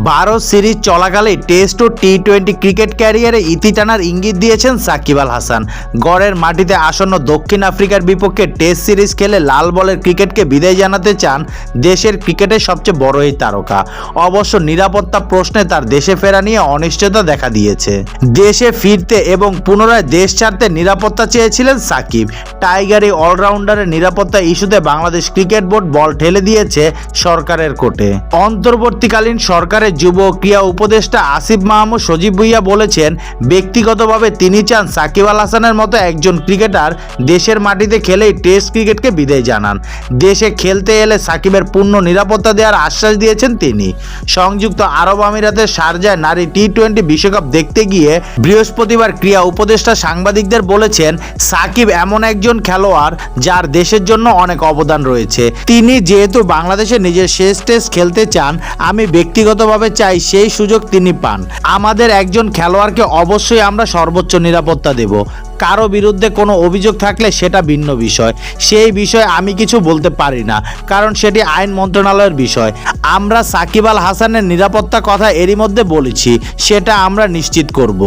Bharat series চলাকালে test ও টি-20 cricket ক্যারিয়ারে ইতি টানার ইঙ্গিত দিয়েছেন সাকিব আল হাসান। গড়ের মাটিতে আসন্ন দক্ষিণ আফ্রিকার বিপক্ষে টেস্ট সিরিজ খেলে লাল বলের ক্রিকেটকে বিদায় জানাতে চান দেশের ক্রিকেটের সবচেয়ে বড় এই তারকা। অবশ্য নিরাপত্তা প্রশ্নে তার দেশে ফেরা নিয়ে অনিশ্চয়তা দেখা দিয়েছে। দেশে ফিরতে এবং পুনরায় দেশ ছাড়তে নিরাপত্তা চেয়েছিলেন সাকিব। টাইগার এই অলরাউন্ডারের নিরাপত্তা ইস্যুতে বাংলাদেশ ক্রিকেট বোর্ড বল ঠেলে দিয়েছে সরকারের কোর্টে। অন্তর্বর্তীকালীন সরকারের যুব ক্রীড়া উপদেষ্টা আসিফ মাহমুদ সজীব ভুইয়া বলেছেন, ব্যক্তিগতভাবে তিনি চান সাকিব আল হাসানের মতো একজন ক্রিকেটার দেশের মাটিতে খেলেই টেস্ট ক্রিকেটকে বিদায় জানান। দেশে খেলতে এলে সাকিবের পূর্ণ নিরাপত্তা দেওয়ার আশ্বাস দিয়েছেন তিনি। সংযুক্ত আরব আমিরাতের শারজায় নারী টি-20 বিশ্বকাপ দেখতে গিয়ে বৃহস্পতিবার ক্রীড়া উপদেষ্টা সাংবাদিকদের বলেছেন, সাকিব এমন একজন খেলোয়াড় যার দেশের জন্য অনেক অবদান রয়েছে। তিনি যেহেতু বাংলাদেশে নিজের শেষ টেস্ট খেলতে চান, আমি ব্যক্তিগতভাবে চাই সেই সুযোগ তিনি পান। আমাদের একজন খেলোয়াড়কে অবশ্যই আমরা সর্বোচ্চ নিরাপত্তা দেব। কারো বিরুদ্ধে কোনো অভিযোগ থাকলে সেটা ভিন্ন বিষয়। সেই বিষয়ে আমি কিছু বলতে পারি না, কারণ সেটি আইন মন্ত্রণালয়ের বিষয়। আমরা সাকিব আল হাসানের নিরাপত্তা কথা এরই মধ্যে বলেছি, সেটা আমরা নিশ্চিত করব।